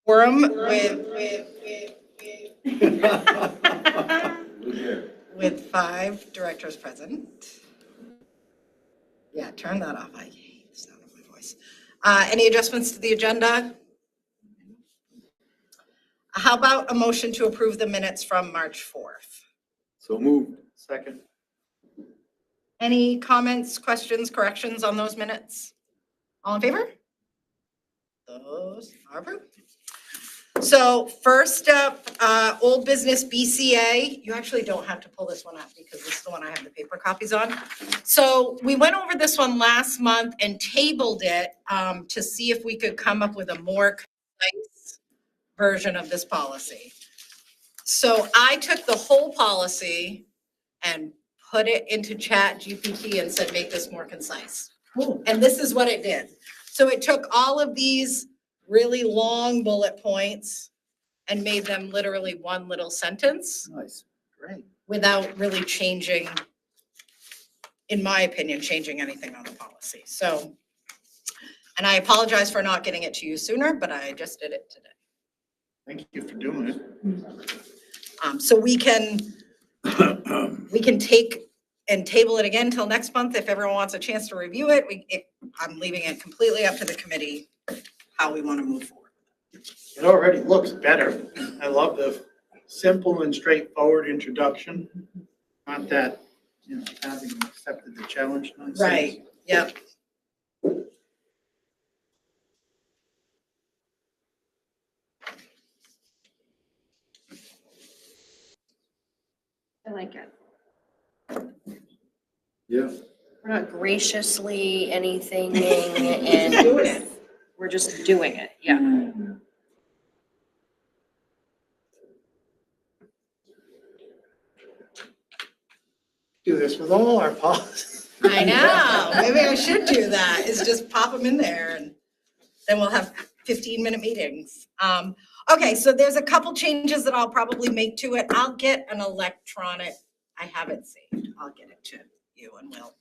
Quorum with 5 directors present. Yeah, turn that off. I hate the sound of my voice. Any adjustments to the agenda? How about a motion to approve the minutes from March 4th? So moved. Second. Any comments, questions, corrections on those minutes? All in favor? Those are approved. So first up, old business BCA. You actually don't have to pull this one up because this is the one I have the paper copies on. So we went over this one last month and tabled it to see if we could come up with a more concise version of this policy. So I took the whole policy and put it into ChatGPT and said, make this more concise. Cool. And this is what it did. So it took all of these really long bullet points and made them literally one little sentence Nice. Great. without really changing, in my opinion, changing anything on the policy. So, and I apologize for not getting it to you sooner, but I just did it today. Thank you for doing it. So we can take and table it again till next month if everyone wants a chance to review it. I'm leaving it completely up to the committee how we want to move forward. It already looks better. I love the simple and straightforward introduction. Not that, having accepted the challenge nonsense. Right, yep. I like it. Yeah. We're not graciously anything and we're just doing it. Yeah. Do this with all our policies. I know, maybe I should do that, is just pop them in there and then we'll have 15-minute meetings. Okay, so there's a couple changes that I'll probably make to it. I'll get an electronic, I have it saved, I'll get it to you and Will.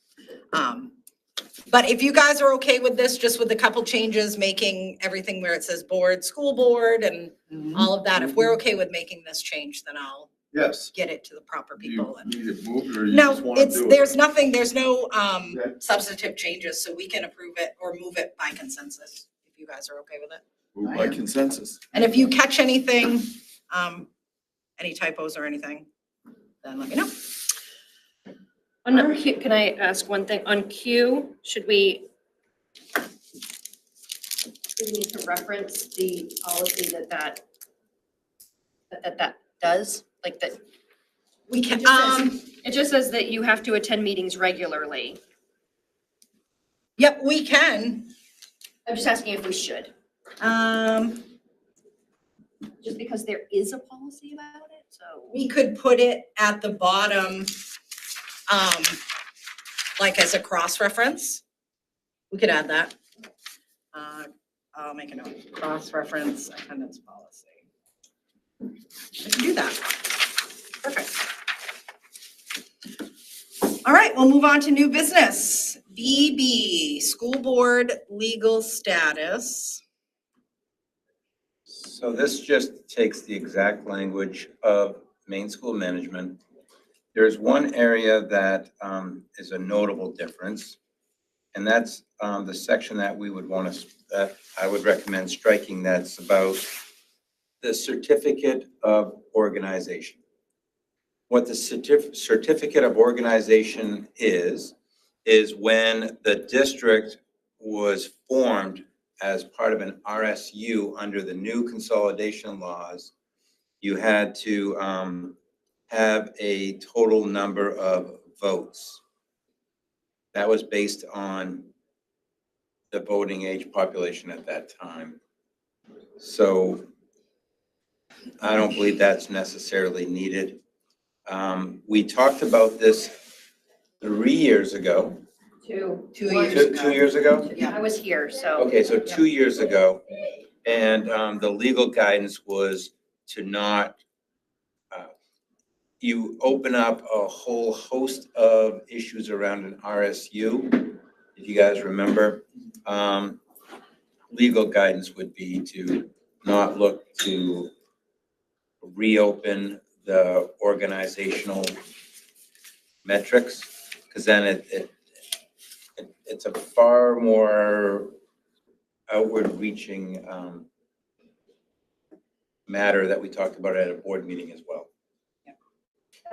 But if you guys are okay with this, just with a couple changes, making everything where it says board, school board and all of that, if we're okay with making this change, then I'll Yes. get it to the proper Do you people. And need it moved or you no, just want to it's, do it? there's nothing, there's no Okay. substantive changes, so we can approve it or move it by consensus, if you guys are okay with it. Moved by consensus. And if you catch anything, any typos or anything, then let me know. On Q, can I ask one thing? On Q, should we need to reference the policy that does? Like that, We can, it just says that you have to attend meetings regularly. yep, we can. I'm just asking if we should, just because there is a policy about it, so. We could put it at the bottom, like as a cross-reference. We could add that. I'll make a note, cross-reference attendance policy. I can do that. Perfect. All right, we'll move on to new business. BB, school board legal status. So this just takes the exact language of Maine School Management. There's one area that is a notable difference, and that's the section that we would want to, that I would recommend striking, that's about the certificate of organization. What the certificate of organization is when the district was formed as part of an RSU under the new consolidation laws, you had to have a total number of votes. That was based on the voting age population at that time. So I don't believe that's necessarily needed. We talked about this 3 years ago. 2 years ago. 2 years ago? I was here, so. Okay, so 2 years ago, and the legal guidance was to not, you open up a whole host of issues around an RSU, if you guys remember. Legal guidance would be to not look to reopen the organizational metrics, because then it's a far more outward reaching matter that we talked about at a board meeting as well.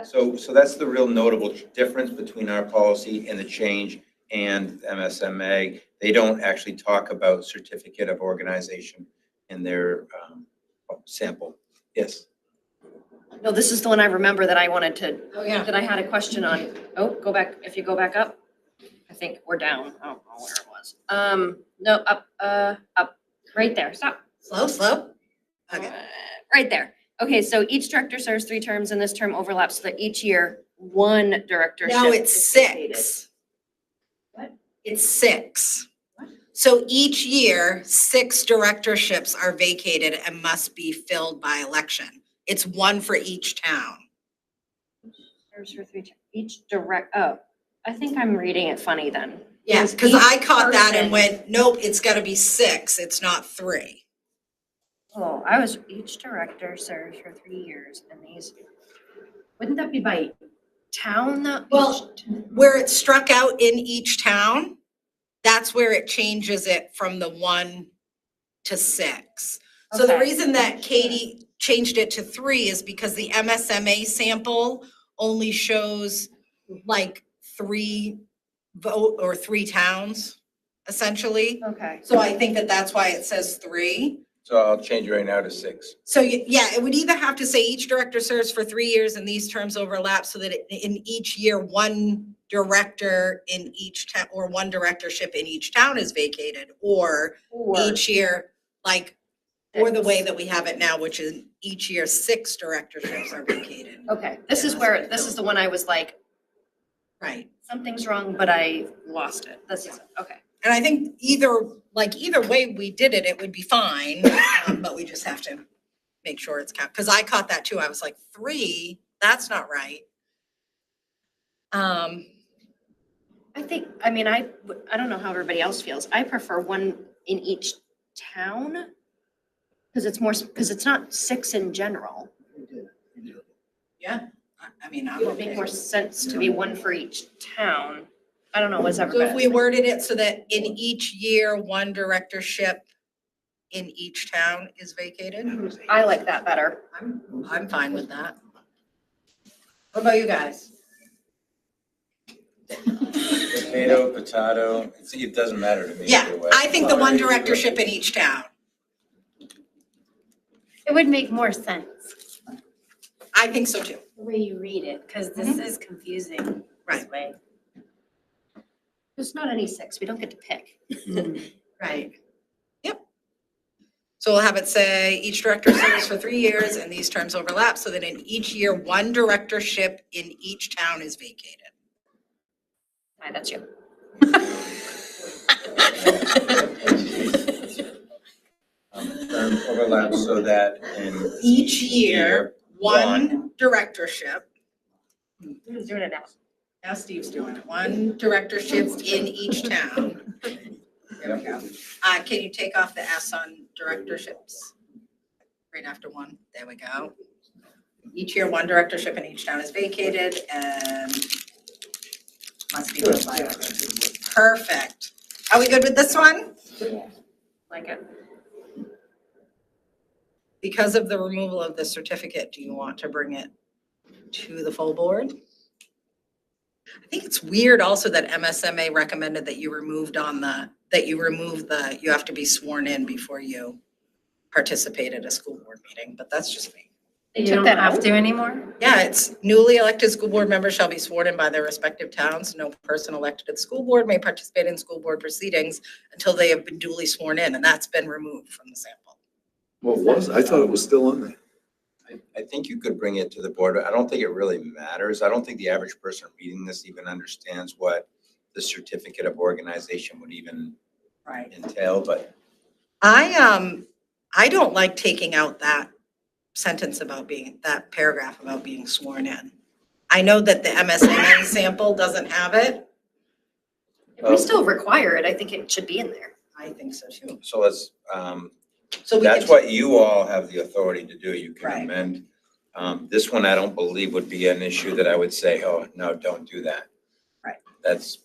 So that's the real notable difference between our policy and the change and MSMA. They don't actually talk about certificate of organization in their sample. Yes. No, this is the one I remember that I wanted to, Oh, yeah. that I had a question on. Oh, go back, if you go back up. I think we're down. I don't know where it was. No, up, right there. Stop. Slow. Okay. Right there. Okay, so each director serves 3 terms and this term overlaps so that each year, one directorship. No, it's is vacated. 6. What? It's 6. What? So each year, 6 directorships are vacated and must be filled by election. It's 1 for each town. Serves for 3 terms. Each I think I'm reading it funny then. Yes, because each I caught that and person- went, nope, it's gotta be 6, it's not 3. Oh, each director serves for 3 years and these, wouldn't that be by town though? Well, where it's struck out in each town, that's where it changes it from the 1 to 6. So the Okay. reason that Katie changed it to 3 is because the MSMA sample only shows like 3 towns, essentially. Okay. So I think that that's why it says 3. So I'll change it right now to 6. So yeah, it would either have to say each director serves for 3 years and these terms overlap so that in each year, 1 director in each town or 1 directorship in each town is vacated, or each year, like, or the way that we have it now, which is each year 6 directorships are vacated. Okay, this is the one I was like, Right. something's wrong, but I lost it. This is, okay. And I think either way we did it, it would be fine, but we just have to make sure it's because I caught that too. I was like, 3, that's not right. I don't know how everybody else feels. I prefer 1 in each town. Because it's not 6 in general. Yeah, I mean, I'm It would make okay. more sense to be 1 for each town. I don't know what's So if everybody. we worded it so that in each year, 1 directorship in each town is vacated, I like that better. I'm fine with that. What about you guys? Potato, it doesn't matter to me Yeah, either way. I think the 1 directorship in each town. It would make more sense, I think so too. the way you read it, because this is confusing this Right. way. There's not any 6. We don't get to pick. Right. Yep. So we'll have it say each director serves for 3 years and these terms overlap so that in each year, 1 directorship in each town is vacated. Hi, that's you. Term overlap so that in Each year, one. 1 directorship. Who's doing it now? Now Steve's doing it. 1 directorship in each town. There we go. Can you take off the S on directorships? Right after 1. There we go. Each year, 1 directorship in each town is vacated and must be filled by others. Perfect. Are we good with this one? Like it. Because of the removal of the certificate, do you want to bring it to the full board? I think it's weird also that MSMA recommended that you remove you have to be sworn in before you participate at a school board meeting, but that's just me. You took don't that have out? to anymore? Yeah, it's newly elected school board members shall be sworn in by their respective towns. No person elected at the school board may participate in school board proceedings until they have been duly sworn in, and that's been removed from the sample. I thought it was still on there. I think you could bring it to the board. I don't think it really matters. I don't think the average person reading this even understands what the certificate of organization would even Right. entail, but I don't like taking out that paragraph about being sworn in. I know that the MSMA sample doesn't have it. If we still require it, I think it should be in there. I think so too. so let's So we That's can, what you all have the authority to do. You can Right. amend. This one, I don't believe would be an issue that I would say, oh, no, don't do that. Right. That's,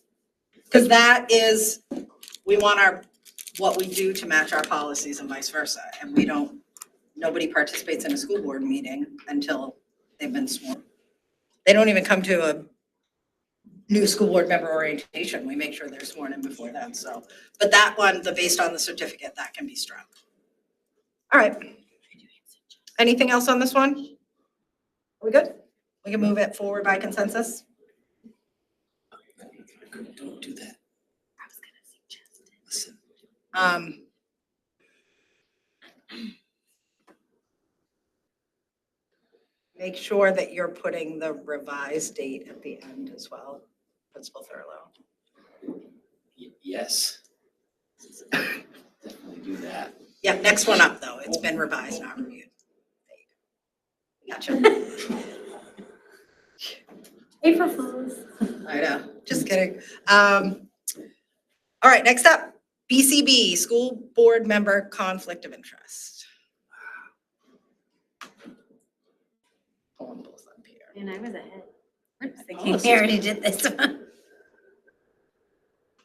because that is, we want what we do to match our policies and vice versa. And nobody participates in a school board meeting until they've been sworn. They don't even come to a new school board member orientation. We make sure they're sworn in before then, so. But that one, based on the certificate, that can be struck. All right. Anything else on this one? Are we good? We can move it forward by consensus? Don't do that. Listen. Make sure that you're putting the revised date at the end as well, Principal Thurlow. Yes. Definitely do that. Yeah, next one up, though. It's been revised, not reviewed. There you go. Gotcha. April Fools. I know, just kidding. All right, next up, BCB, School Board Member Conflict of Interest. Pulling both up here. And I was ahead. I was Oh, thinking, this we is- already did this one.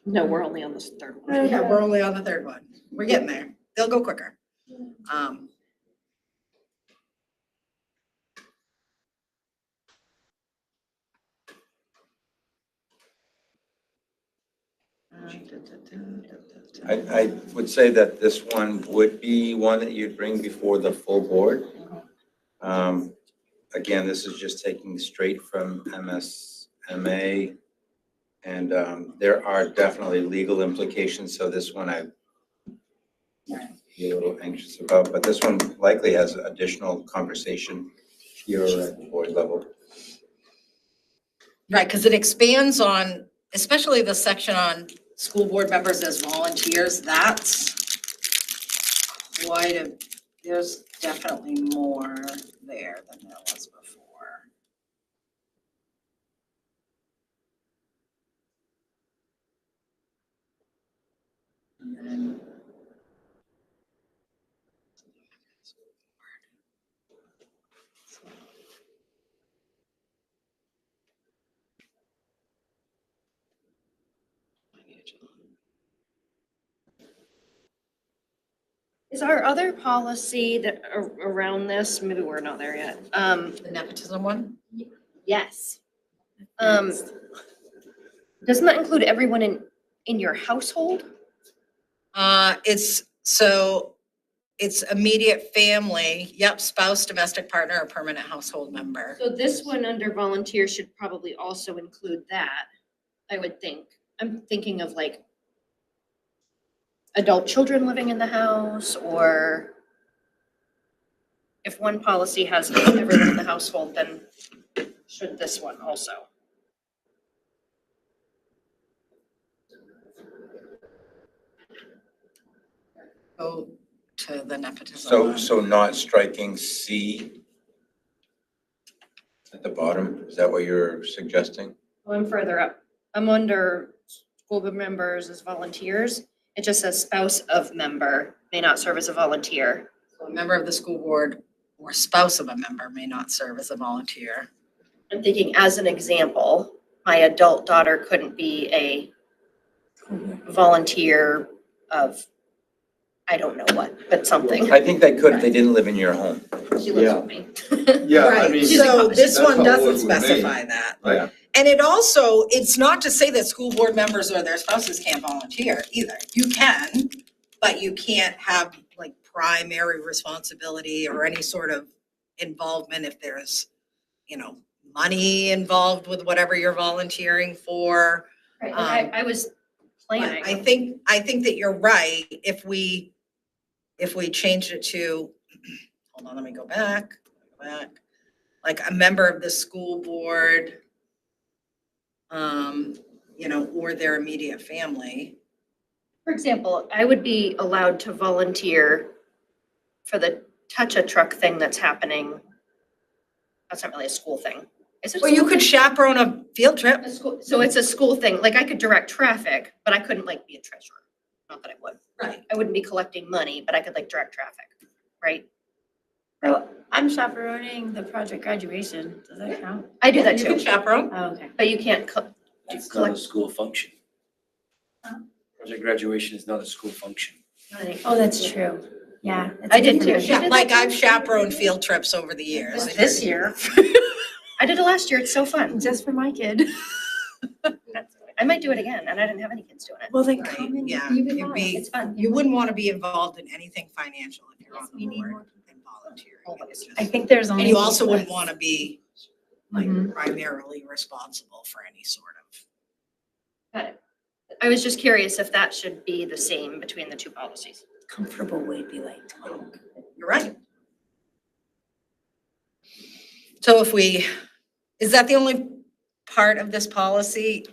No, we're only on this third one. Yeah, we're only on the third one. We're getting there. They'll go quicker. I would say that this one would be one that you'd bring before the full board. Again, this is just taking straight from MSMA. And there are definitely legal implications, so this one I be a little anxious about, but this one likely has additional conversation here at the board level. Right, because it expands on, especially the section on school board members as volunteers, that's there's definitely more there than there was before. And then Is our other policy that around this, maybe we're not there yet. the nepotism one? Yes. Doesn't that include everyone in your household? It's immediate family, yep, spouse, domestic partner, or permanent household member. So this one under volunteer should probably also include that, I would think. I'm thinking of like adult children living in the house, or if one policy has everyone in the household, then should this one also? Go to the nepotism one. So not striking C at the bottom, is that what you're suggesting? Oh, I'm further up. I'm under school board members as volunteers. It just says spouse of member may not serve as a volunteer. So a member of the school board or spouse of a member may not serve as a volunteer. I'm thinking as an example, my adult daughter couldn't be a volunteer of, I don't know what, but something. I think they could if they didn't live in your home. She lives Yeah. with me. Yeah, I Right, mean. so this that's one how it doesn't was with me. specify that. Yeah. And it also, it's not to say that school board members or their spouses can't volunteer either. You can, but you can't have like primary responsibility or any sort of involvement if there's, money involved with whatever you're volunteering for. Right, and I was But planning. I think that you're right. If we changed it to, hold on, let me go back, like a member of the school board, or their immediate family. For example, I would be allowed to volunteer for the touch-a-truck thing that's happening. That's not really a school thing. Is it a Well, you school could thing? chaperone a field trip. A school, so it's a school thing, like I could direct traffic, but I couldn't like be a treasurer. not that I would. Right. I wouldn't be collecting money, but I could like direct traffic, right? So I'm chaperoning the project graduation. Does that count? I do that You can too, chaperone. Oh, okay. but you can't It's not a collect. school function. Project graduation is not a school function. Oh, that's true. Yeah. it's I a did different too. event. Yeah, like I've chaperoned field trips over the years. This year. I did it last year. It's so fun. Just for my kid. I might do it again, and I didn't have any kids doing it. Well, then Right, come and yeah, you can you'd follow. be- It's fun. You wouldn't want to be involved in anything financial if you're on Yes, the we need board more and volunteering. Always. It's just- I think there's only. And you also wouldn't want to be like Mhm. primarily responsible for any sort of. Got it. I was just curious if that should be the same between the two policies. Comfortable way to be like, talk. You're right. So if we, is that the only part of this policy?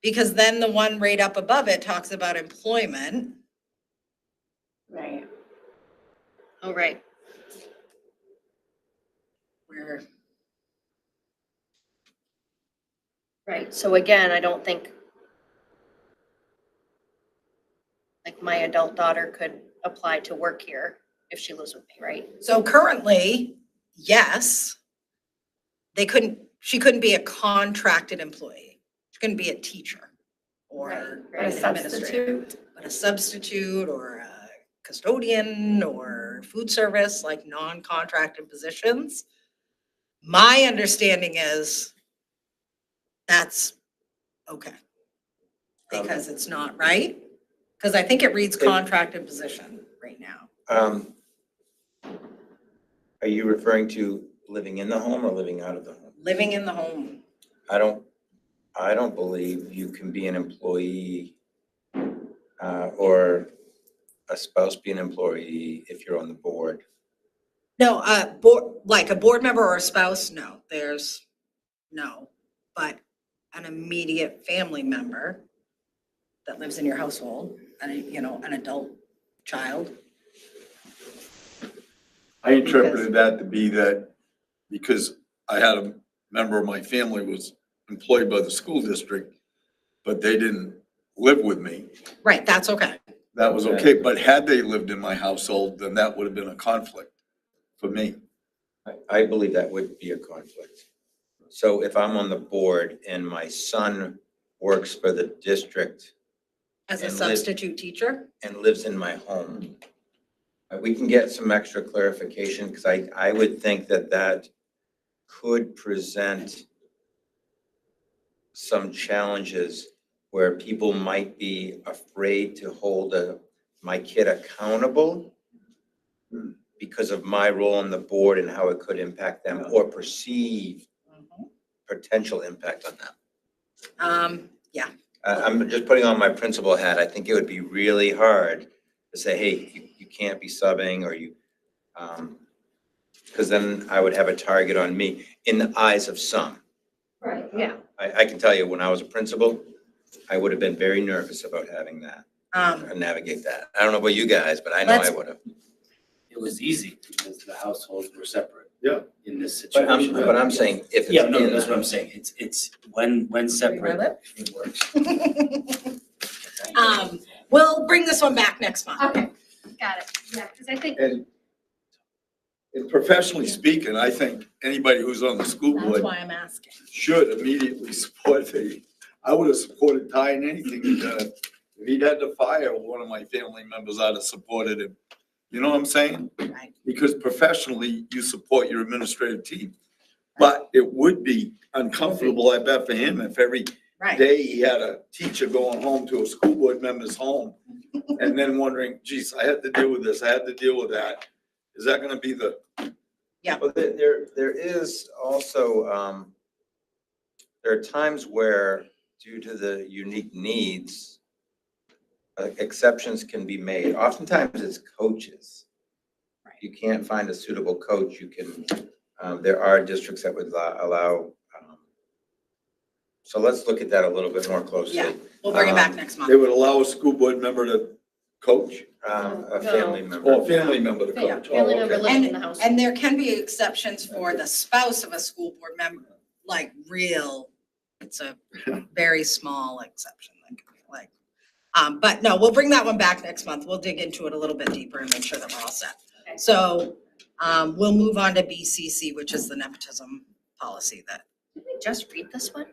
Because then the one right up above it talks about employment. Right. Oh, right. Where, Right. So again, I don't think like my adult daughter could apply to work here if she lives with me, right? so currently, yes, she couldn't be a contracted employee. She couldn't be a teacher or But a an administrator. substitute. But a substitute or a custodian or food service, like non-contracted positions. My understanding is that's okay. Because it's not right. Because I think it reads contracted position right now. Are you referring to living in the home or living out of the home? Living in the home. I don't believe you can be an employee or a spouse be an employee if you're on the board. No, board, like a board member or a spouse, no, no. But an immediate family member that lives in your household, and an adult child. I interpreted that to be that because I had a member of my family was employed by the school district, but they didn't live with me. Right, that's okay. That was okay, but had they lived in my household, then that would have been a conflict for me. I believe that would be a conflict. So if I'm on the board and my son works for the district As a And substitute teacher? and lives in my home, we can get some extra clarification, because I would think that could present some challenges where people might be afraid to hold my kid accountable because of my role on the board and how it could impact them or perceive potential impact on them. Yeah, I'm just putting on my principal hat. I think it would be really hard to say, hey, you can't be subbing or you, because then I would have a target on me in the eyes of some. Right. Yeah. I can tell you, when I was a principal, I would have been very nervous about having that, and navigate that. I don't know about you guys, but I know I Let's- would have. It was easy because the households were separate. Yeah. In this But situation. I'm saying if it's Yeah, no, in that's the what I'm house. saying. It's when separate, live? it works. We'll bring this one back next month. Okay. Got it. Yeah, because I think. And professionally speaking, I think anybody who's on the school That's board why I'm asking. should immediately support I would have supported Ty in anything he done. If he'd had to fire one of my family members, I'd have supported him. You know what I'm saying? Right. Because professionally, you support your administrative team. But it would be uncomfortable, I bet, for him if every Right. day he had a teacher going home to a school board member's home and then wondering, geez, I had to deal with this, I had to deal with that. Is that gonna be the, Well, there is also, there are times where, due to the unique needs, exceptions can be made. Oftentimes it's coaches. You can't find a suitable coach, you can, there are districts that would allow, so let's look at that a little bit more closely. Yeah. We'll bring it back next they month. would allow a school board member to coach? A family member. Or a family member to Yeah, coach? Family Oh, member okay. living in the house. And there can be exceptions for the spouse of a school board member, like real It's a very small exception, like, but no, we'll bring that one back next month. We'll dig into it a little bit deeper and make sure that we're all set. Okay. So, we'll move on to BCC, which is the nepotism policy that Did we just read this one?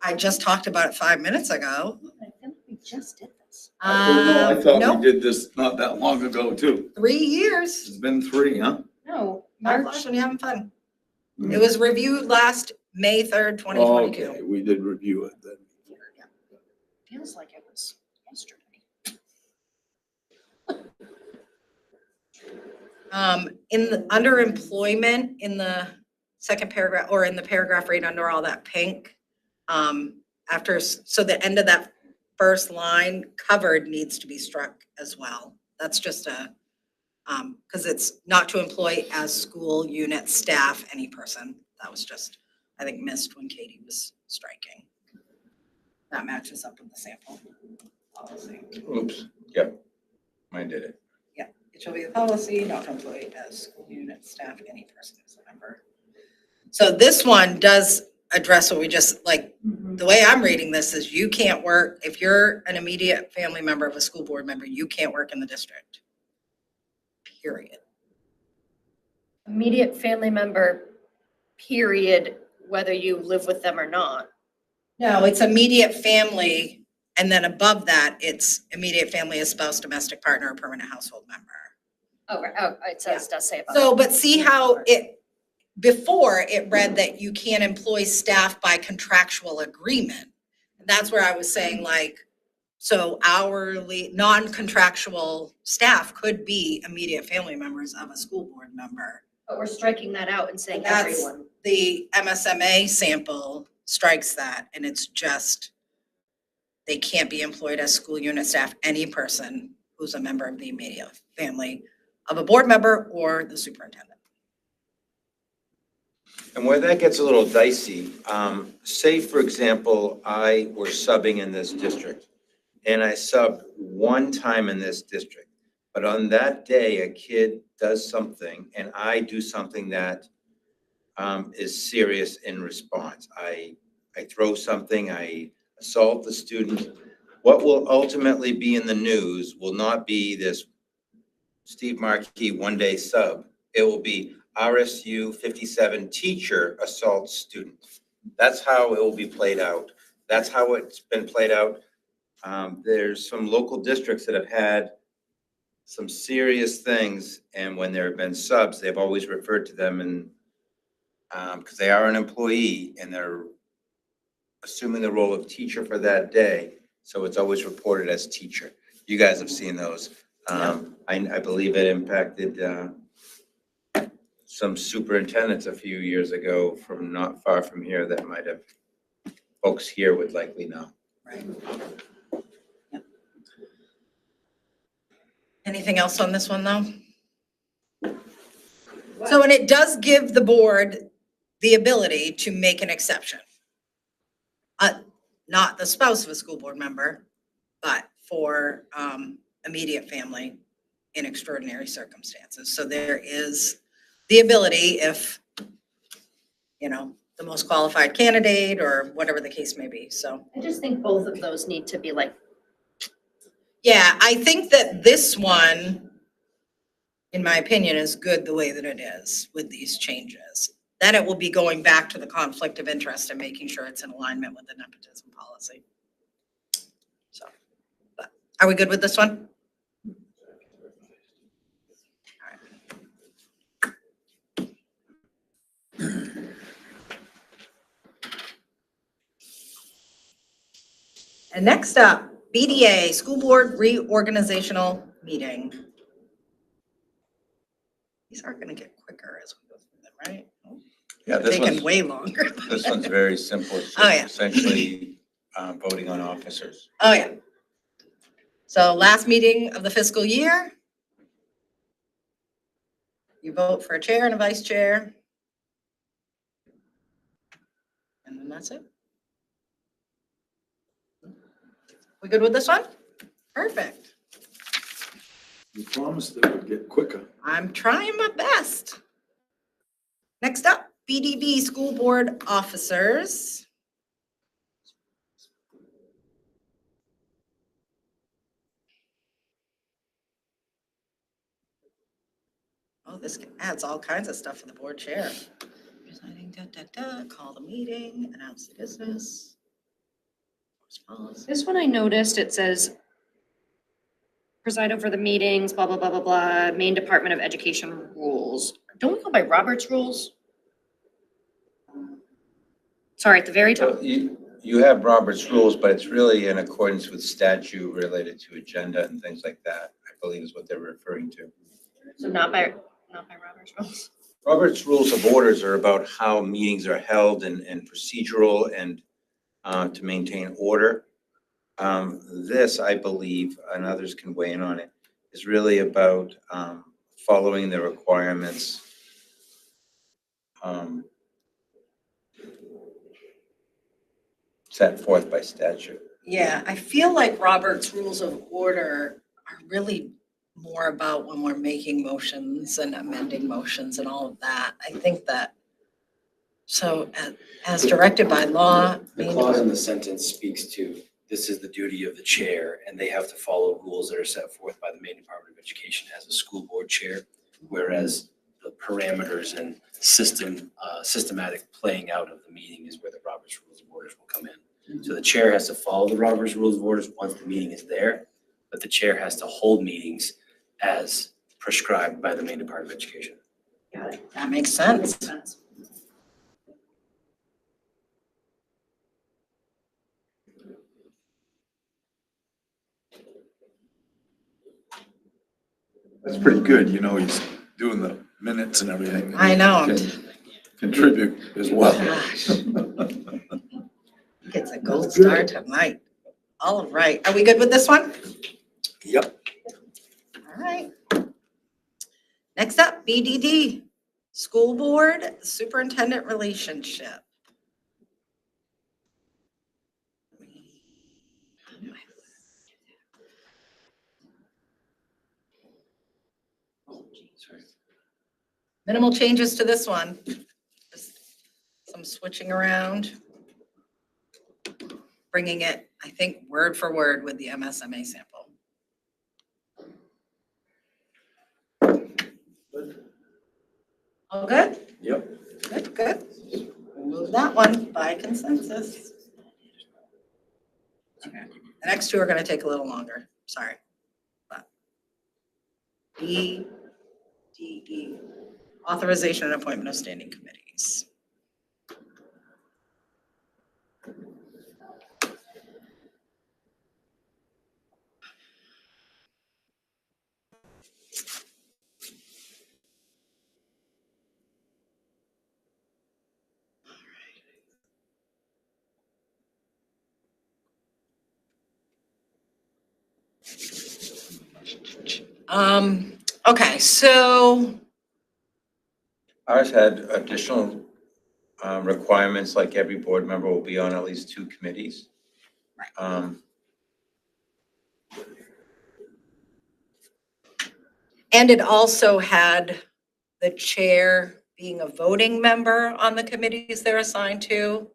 I just talked about it 5 minutes ago. I feel like we just did this. I don't know, I thought Nope, we did this not that long ago too. 3 years. It's been 3, huh? No, Not March. fun, you having fun. It was reviewed last May 3rd, 2022. Okay, we did review it then. Feels like it was yesterday. Under employment, in the second paragraph, or in the paragraph right under all that pink, so the end of that first line, covered, needs to be struck as well. That's just because it's not to employ as school unit staff any person. That was just, I think, missed when Katie was striking. That matches up with the sample policy. Oops, yep, mine did it. It shall be the policy not to employ as school unit staff any person who's a member. So this one does address what we just, like, the way I'm reading this is you can't work, if you're an immediate family member of a school board member, you can't work in the district. Period. Immediate family member, period, whether you live with them or not. No, it's immediate family, and then above that, it's immediate family, a spouse, domestic partner, or permanent household member. Oh, right. Oh, it does say about. So, but see how before it read that you can't employ staff by contractual agreement. That's where I was saying, like, so hourly, non-contractual staff could be immediate family members of a school board member. But we're striking that out and saying That's- everyone. The MSMA sample strikes that, and it's just, they can't be employed as school unit staff, any person who's a member of the immediate family of a board member or the superintendent. And where that gets a little dicey, say, for example, I were subbing in this district, and I subbed one time in this district, but on that day, a kid does something, and I do something that is serious in response. I throw something, I assault the student. What will ultimately be in the news will not be this Steve Markey one-day sub. It will be RSU 57 teacher assaults student. That's how it will be played out. That's how it's been played out. There's some local districts that have had some serious things, and when there have been subs, they've always referred to them and because they are an employee and they're assuming the role of teacher for that day. So it's always reported as teacher. You guys have seen those. I believe it impacted some superintendents a few years ago from not far from here that might have, folks here would likely know. Right. Yep. Anything else on this one, though? So, and it does give the board the ability to make an exception. Not the spouse of a school board member, but for immediate family in extraordinary circumstances. So there is the ability if, the most qualified candidate or whatever the case may be, so. I just think both of those need to be like, Yeah, I think that this one, in my opinion, is good the way that it is with these changes. Then it will be going back to the conflict of interest and making sure it's in alignment with the nepotism policy. So, but are we good with this one? And next up, BDA, School Board Reorganizational Meeting. These are gonna get quicker as we go through them, right? Yeah, this Taking one's, way longer. this one's very simple. It's Oh, yeah. essentially voting on officers. Oh, yeah. So last meeting of the fiscal year. You vote for a chair and a vice chair. And then that's it. We good with this one? Perfect. You promised it would get quicker. I'm trying my best. Next up, BDB School Board Officers. Oh, this adds all kinds of stuff for the board chair. Presiding, call the meeting, announce the business. Policy. This one I noticed, it says preside over the meetings, blah, blah, blah, blah, blah, Maine Department of Education rules. Don't we go by Robert's rules? Sorry, at the very top. So you have Robert's rules, but it's really in accordance with statute related to agenda and things like that, I believe is what they're referring to. So not by Robert's rules. Robert's rules of orders are about how meetings are held and procedural and to maintain order. This, I believe, and others can weigh in on it, is really about following the requirements set forth by statute. Yeah, I feel like Robert's Rules of Order are really more about when we're making motions and amending motions and all of that. I think that, so as directed by law. The clause in the sentence speaks to, this is the duty of the chair, and they have to follow rules that are set forth by the Maine Department of Education as a school board chair, whereas the parameters and systematic playing out of the meeting is where the Robert's Rules of Orders will come in. So the chair has to follow the Robert's Rules of Orders once the meeting is there, but the chair has to hold meetings as prescribed by the Maine Department of Education. Got it. That makes sense. That's pretty good, you know, he's doing the minutes and everything. I know. Can contribute as well. Gosh. Gets a gold star tonight. All right, are we good with this one? Yep. All right. Next up, BDD, School Board Superintendent Relationship. Minimal changes to this one. Just some switching around. Bringing it, I think, word for word with the MSMA sample. All good? Yep. Good, good. We'll move that one by consensus. Okay, the next two are gonna take a little longer, sorry. But B, D, E, authorization and appointment of standing committees. Okay, so, Ours had additional requirements, like every board member will be on at least 2 committees. Right. And it also had the chair being a voting member on the committees they're assigned to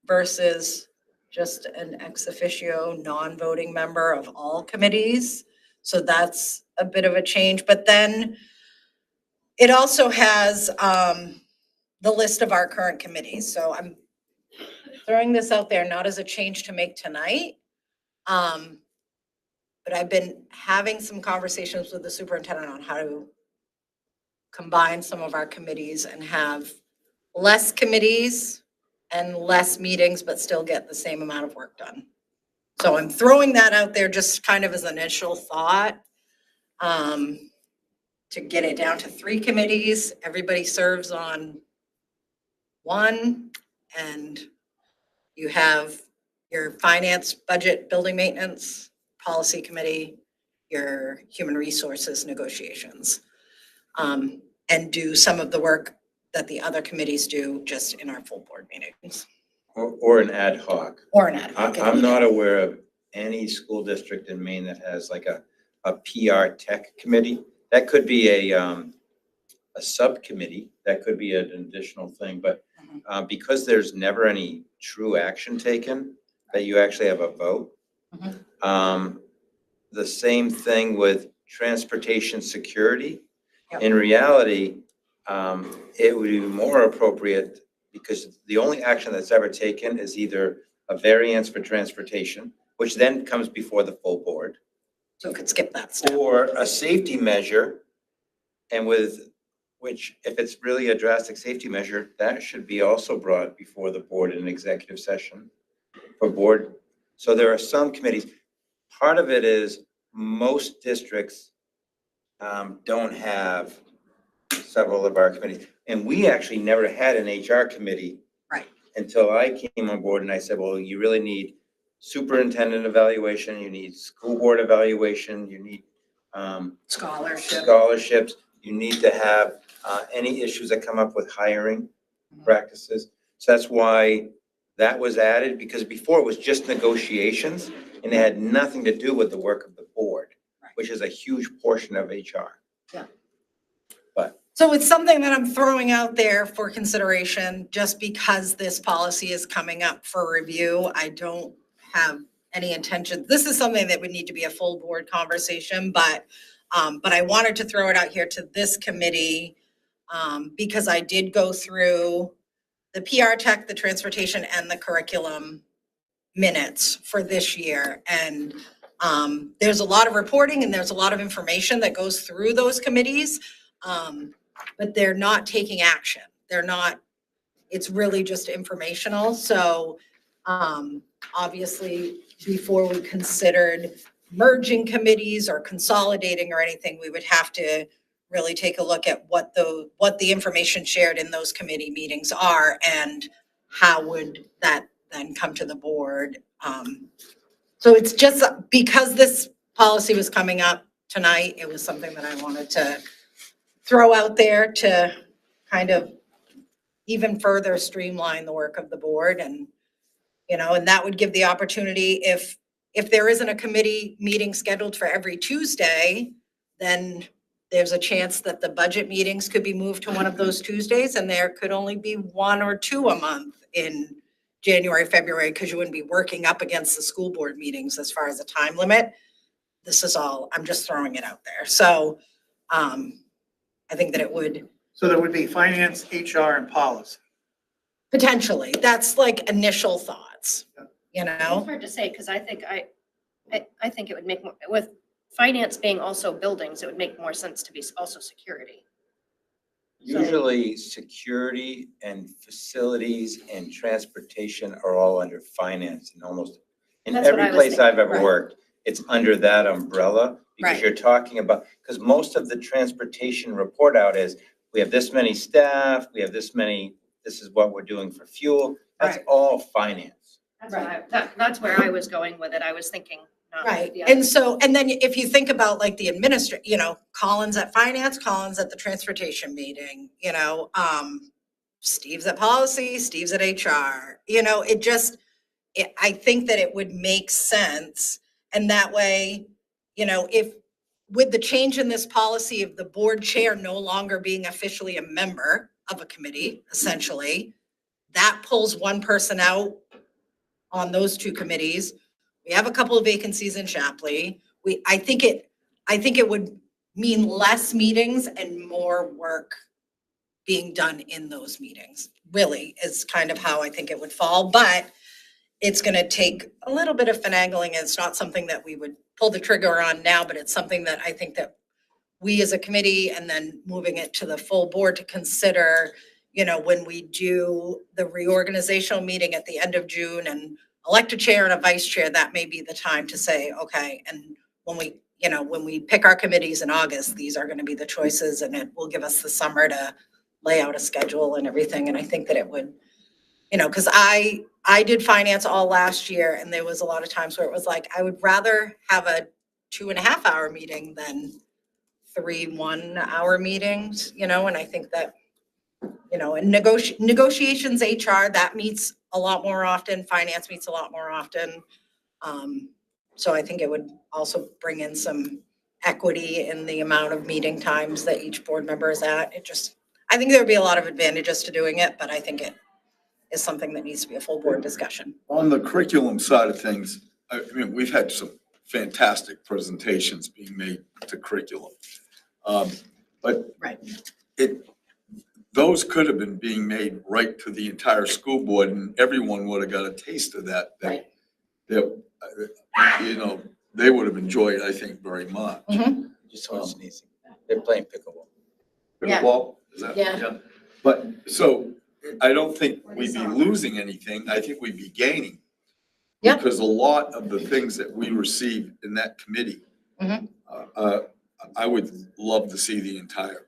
versus just an ex officio, non-voting member of all committees. So that's a bit of a change, but then it also has the list of our current committees. So I'm throwing this out there, not as a change to make tonight. But I've been having some conversations with the superintendent on how to combine some of our committees and have less committees and less meetings, but still get the same amount of work done. So I'm throwing that out there just kind of as an initial thought, to get it down to 3 committees. Everybody serves on 1, and you have your finance, budget, building maintenance, policy committee, your human resources negotiations, and do some of the work that the other committees do just in our full board meetings Or an ad hoc. or an ad hoc. I'm not aware of any school district in Maine that has like a PR tech committee. That could be a subcommittee, that could be an additional thing, but because there's never any true action taken, that you actually have a vote. The same thing with transportation security. Yep. In reality, it would be more appropriate because the only action that's ever taken is either a variance for transportation, which then comes before the full board, So it could skip that step. or a safety measure. And with which, if it's really a drastic safety measure, that should be also brought before the board in an executive session for board. So there are some committees. Part of it is most districts don't have several of our committees. And we actually never had an HR committee. Right. Until I came on board and I said, well, you really need superintendent evaluation, you need school board evaluation, you need Scholarship. scholarships, you need to have any issues that come up with hiring practices. So that's why that was added, because before it was just negotiations and it had nothing to do with the work of the board, which is a huge portion of HR. So it's something that I'm throwing out there for consideration, just because this policy is coming up for review. I don't have any intention. This is something that would need to be a full board conversation, but I wanted to throw it out here to this committee, because I did go through the PR tech, the transportation, and the curriculum minutes for this year. And there's a lot of reporting and there's a lot of information that goes through those committees. But they're not taking action. They're not, it's really just informational. So obviously, before we considered merging committees or consolidating or anything, we would have to really take a look at what the information shared in those committee meetings are and how would that then come to the board. So it's just because this policy was coming up tonight, it was something that I wanted to throw out there to kind of even further streamline the work of the board. And, and that would give the opportunity, if there isn't a committee meeting scheduled for every Tuesday, then there's a chance that the budget meetings could be moved to one of those Tuesdays, and there could only be one or two a month in January, February, because you wouldn't be working up against the school board meetings as far as a time limit. This is all, I'm just throwing it out there. So, I think that it would So there would be finance, HR, and policy. potentially, that's like initial thoughts, It's hard to say, because I think it would make more, with finance being also buildings, it would make more sense to be also security. Usually, security and facilities and transportation are all under finance, and almost in That's what every I was place I've thinking, ever right. worked, it's under that umbrella. Because Right. you're talking about, because most of the transportation report out is, we have this many staff, we have this many, this is what we're doing for fuel. That's Right. all finance. That's where I was going with it. I was thinking, not right? the And other. so, and then if you think about like the Collins at finance, Collins at the transportation meeting, Steve's at policy, Steve's at HR, I think that it would make sense. And that way, if with the change in this policy of the board chair no longer being officially a member of a committee, essentially, that pulls one person out on those two committees. We have a couple of vacancies in Shapley. I think it would mean less meetings and more work being done in those meetings, really, is kind of how I think it would fall. But it's going to take a little bit of finagling, and it's not something that we would pull the trigger on now, but it's something that I think that we as a committee, and then moving it to the full board to consider, when we do the reorganizational meeting at the end of June and elect a chair and a vice chair, that may be the time to say, okay, and when we pick our committees in August, these are going to be the choices, and it will give us the summer to lay out a schedule and everything. And I think that it would, because I did finance all last year, and there was a lot of times where it was like, I would rather have a 2.5-hour meeting than 3 1-hour meetings, and I think that, and negotiations, HR, that meets a lot more often, finance meets a lot more often. So I think it would also bring in some equity in the amount of meeting times that each board member is at. I think there would be a lot of advantages to doing it, but I think it is something that needs to be a full board discussion. On the curriculum side of things, I mean, we've had some fantastic presentations being made to curriculum. But Right. those could have been being made right to the entire school board and everyone would have got a taste of that. Right. You know, they would have enjoyed, I think, very much. Just so it's sneezing. They're playing pickleball. Yeah. Pickleball, is that? Yeah. But, so, I don't think we'd be losing anything, I think we'd be gaining. Yeah. Because a lot of the things that we receive in that committee, Mhm. I would love to see the entire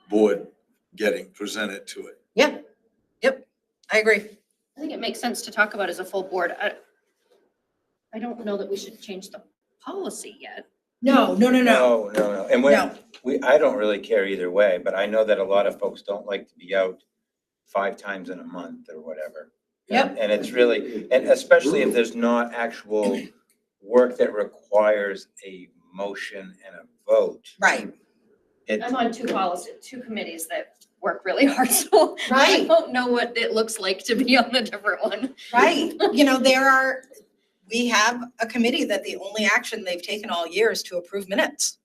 board getting presented to it. I agree. I think it makes sense to talk about as a full board. I don't know that we should change the policy yet. No. No. And No. I don't really care either way, but I know that a lot of folks don't like to be out 5 times in a month or whatever. Yep. And it's really, and especially if there's not actual work that requires a motion and a vote. Right. I'm on two committees that work really hard, so I Right. don't know what it looks like to be on a different one. Right. You know, we have a committee that the only action they've taken all year is to approve minutes.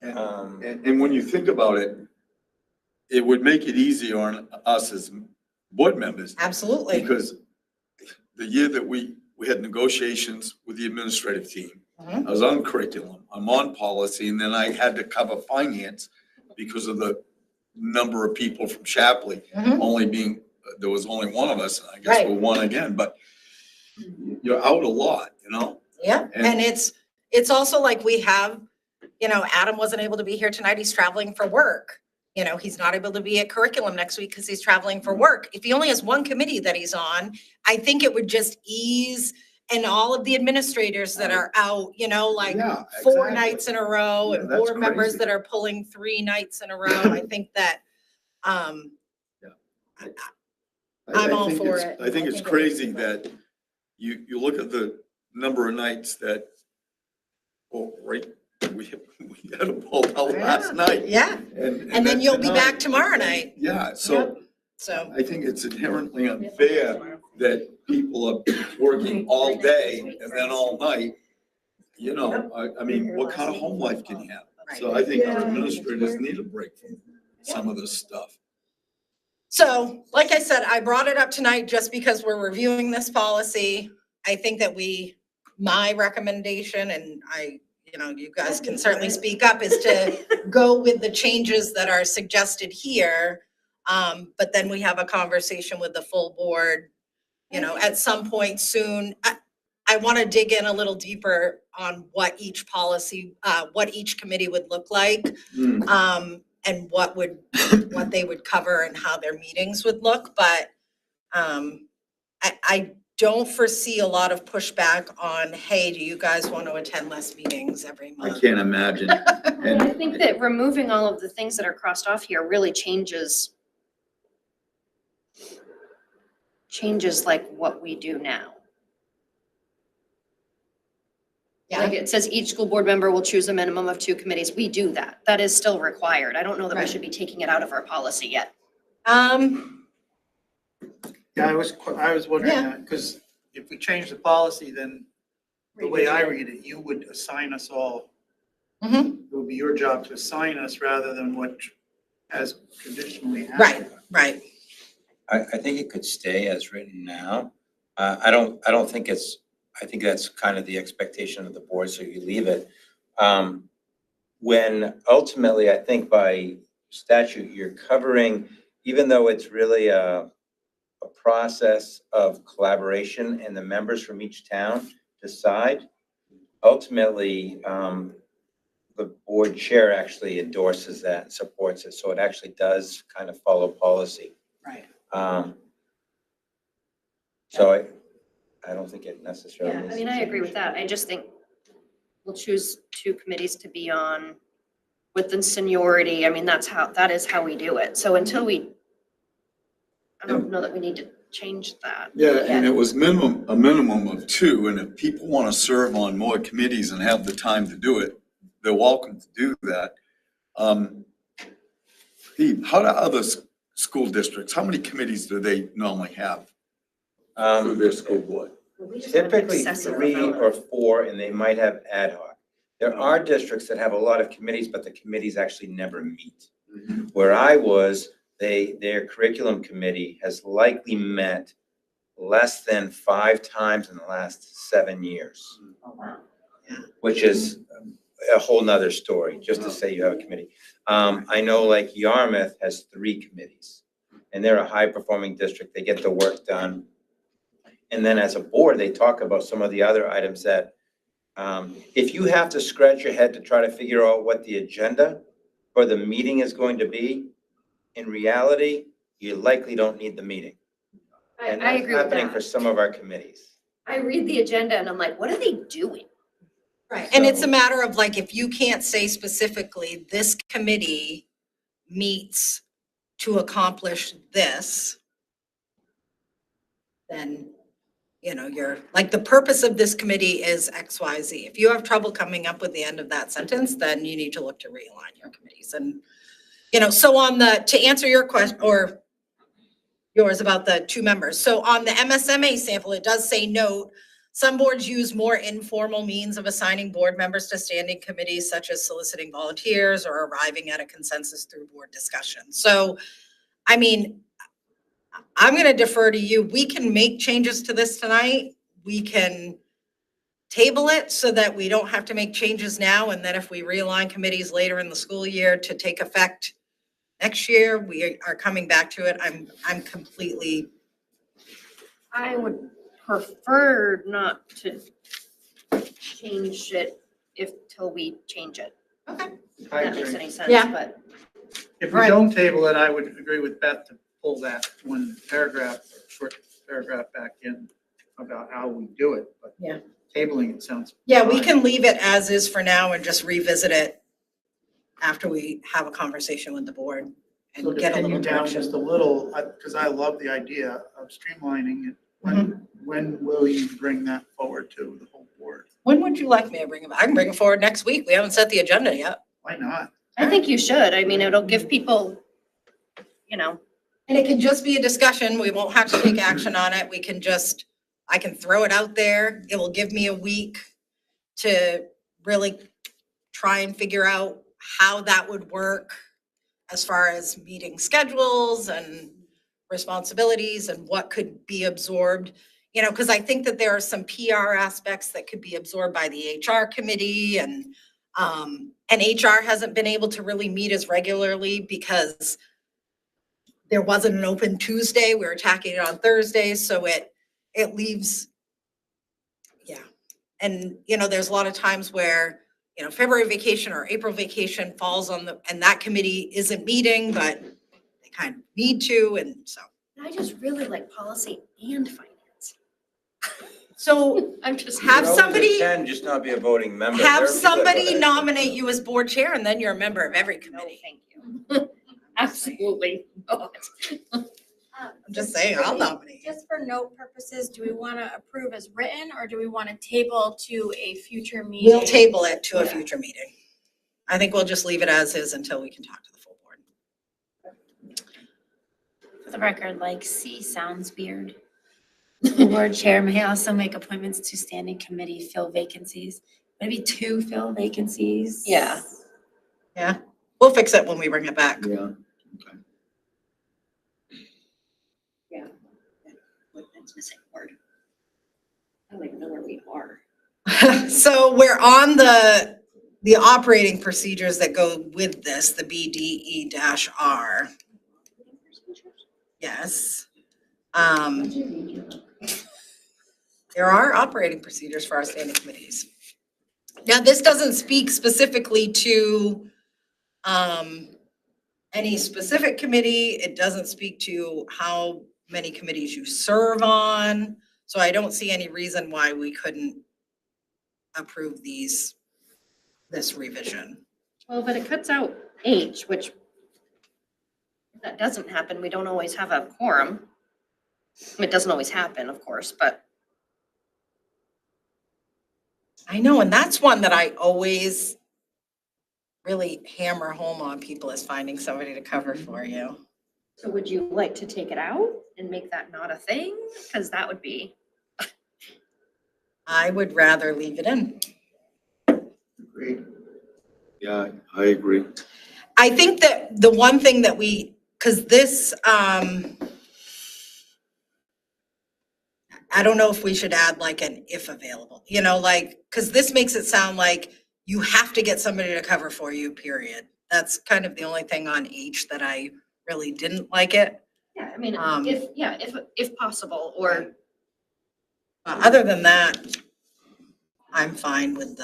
And when you think about it, it would make it easier on us as board members. Absolutely. Because the year that we had negotiations with the administrative team, Mhm. I was on curriculum, I'm on policy, and then I had to cover finance because of the number of people from Shapley Mhm. only being, there was only one of us, and I guess Right. we're one again, but you're out a lot, you know? Yeah, And- and it's also like we have, you know, Adam wasn't able to be here tonight. He's traveling for work. You know, he's not able to be at curriculum next week because he's traveling for work. If he only has one committee that he's on, I think it would just ease, and all of the administrators that are out, you know, like Yeah, 4 exactly. nights in a row, Yeah, and that's board members crazy. that are pulling 3 nights in a row. I think that, I'm all think for it's- it. I think I it's think it crazy that you look at the number of nights that, well, right, we had a pull out last night. Yeah, and then that's you'll be tonight. back tomorrow night. Yeah, so So, I think it's inherently unfair that people are working all day and then all night. You know, I mean, what kind of home life can you have? So I think our administrators need a break from some of this stuff. So, like I said, I brought it up tonight just because we're reviewing this policy. I think that my recommendation, and you know, you guys can certainly speak up, is to go with the changes that are suggested here. But then we have a conversation with the full board, you know, at some point soon. I want to dig in a little deeper on what each policy, what each committee would look like. And what they would cover and how their meetings would look, but I don't foresee a lot of pushback on, hey, do you guys want to attend less meetings every I month? can't imagine. And I And think that removing all of the things that are crossed off here really changes like what we do now. Like Yeah, it says each school board member will choose a minimum of 2 committees. We do that. That is still required. I don't know that we Right. should be taking it out of our policy yet. Yeah, I was wondering Yeah. that, because if we change the policy, then the way I read it, you would assign us all. mhm, It would be your job to assign us rather than what has traditionally happened. right, I think it could stay as written now. I don't think I think that's kind of the expectation of the board, so you leave it. When ultimately, I think by statute, you're covering, even though it's really a process of collaboration and the members from each town decide, ultimately, the board chair actually endorses that and supports it, so it actually does kind of follow policy. right. So I don't think it necessarily. Yeah, I needs mean, to I agree with change. that. I just think we'll choose 2 committees to be on with the seniority. I mean, that is how we do it. So until I don't know that we need to change that. yeah, and it was a minimum of 2, and if people want to serve on more committees and have the time to do it, they're welcome to do that. Steve, how do other school districts, how many committees do they normally have through their school board? We just have an Typically excessive 3 amount or of- 4, and they might have ad hoc. There are districts that have a lot of committees, but the committees actually never meet. Where I was, their curriculum committee has likely met less than 5 times in the last 7 years. Oh, wow. Which is a whole nother story, just to say you have a committee. I know like Yarmouth has 3 committees, and they're a high-performing district. They get the work done. And then as a board, they talk about some of the other items that, if you have to scratch your head to try to figure out what the agenda for the meeting is going to be, in reality, you likely don't need the meeting. And I that's agree with happening that. for some of our committees. I read the agenda and I'm like, what are they doing? Right. And it's a So- matter of like, if you can't say specifically, this committee meets to accomplish this, then, you know, you're, like, the purpose of this committee is X, Y, Z. If you have trouble coming up with the end of that sentence, then you need to look to realign your committees. And, you know, so on the, to answer your question, or yours about the 2 members. So on the MSMA sample, it does say note, some boards use more informal means of assigning board members to standing committees, such as soliciting volunteers or arriving at a consensus through board discussion. So, I mean, I'm going to defer to you. We can make changes to this tonight. We can table it so that we don't have to make changes now. And then if we realign committees later in the school year to take effect next year, we are coming back to it. I'm completely, I would prefer not to change it till we change it. okay. If I that makes agree. any sense, Yeah. but If we Right. don't table it, I would agree with Beth to pull that one paragraph, short paragraph back in about how we do it, but Yeah. tabling it sounds. Yeah, we fine. can leave it as is for now and just revisit it after we have a conversation with the board So and to get a pin little you down just direction. a little, because I love the idea of streamlining it. Mm-hmm. When will you bring that forward to the whole board? When would you like me to bring it? I can bring it forward next week. We haven't set the agenda yet. Why not? I think you should. I mean, it'll give people, you know, And it can just be a discussion. We won't have to take action on it. We can just, I can throw it out there. It will give me a week to really try and figure out how that would work as far as meeting schedules and responsibilities and what could be absorbed. You know, because I think that there are some PR aspects that could be absorbed by the HR committee and HR hasn't been able to really meet as regularly because there wasn't an open Tuesday. We were attacking it on Thursdays, so it leaves, yeah. And, you know, there's a lot of times where, you know, February vacation or April vacation falls on and that committee isn't meeting, but they kind of need to, and so. I just really like policy and finance. So I'm just. Have You always somebody- can just not be a voting member. have There are people that somebody vote. nominate you as board chair, and then you're a member of every No, committee. thank you. Absolutely not. I'm just saying, I'll nominate you. Just for note purposes, do we want to approve as written or do we want to table to a future meeting? We'll table it to a future meeting. I think we'll just leave it as is until we can talk to the full board. For the record, like C sounds weird. The board chair may also make appointments to standing committee, fill vacancies. Maybe 2 fill vacancies. Yeah. Yeah, we'll fix it when we bring it back. Yeah. It's missing a word. I don't even know where we are. So we're on the operating procedures that go with this, the BDE-R. Yes. There are operating procedures for our standing committees. Now, this doesn't speak specifically to any specific committee. It doesn't speak to how many committees you serve on. So I don't see any reason why we couldn't approve this revision. Well, but it cuts out H, which if that doesn't happen, we don't always have a quorum. It doesn't always happen, of course, but I know, and that's one that I always really hammer home on people, is finding somebody to cover for you. so would you like to take it out and make that not a thing? Because that would be, I would rather leave it in. Great. Yeah, I agree. I think that the one thing that because this, I don't know if we should add like an if available, like, because this makes it sound like you have to get somebody to cover for you, period. That's kind of the only thing on H that I really didn't like it. Yeah, I mean, Um, if possible, or Other than that, I'm fine with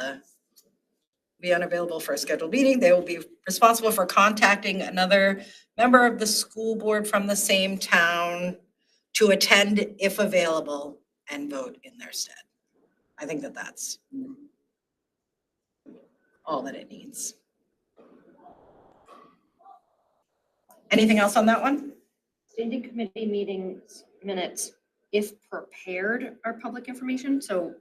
be unavailable for a scheduled meeting. They will be responsible for contacting another member of the school board from the same town to attend if available and vote in their stead. I think that that's all that it needs. Anything else on that one? standing committee meetings minutes, if prepared, are public information, so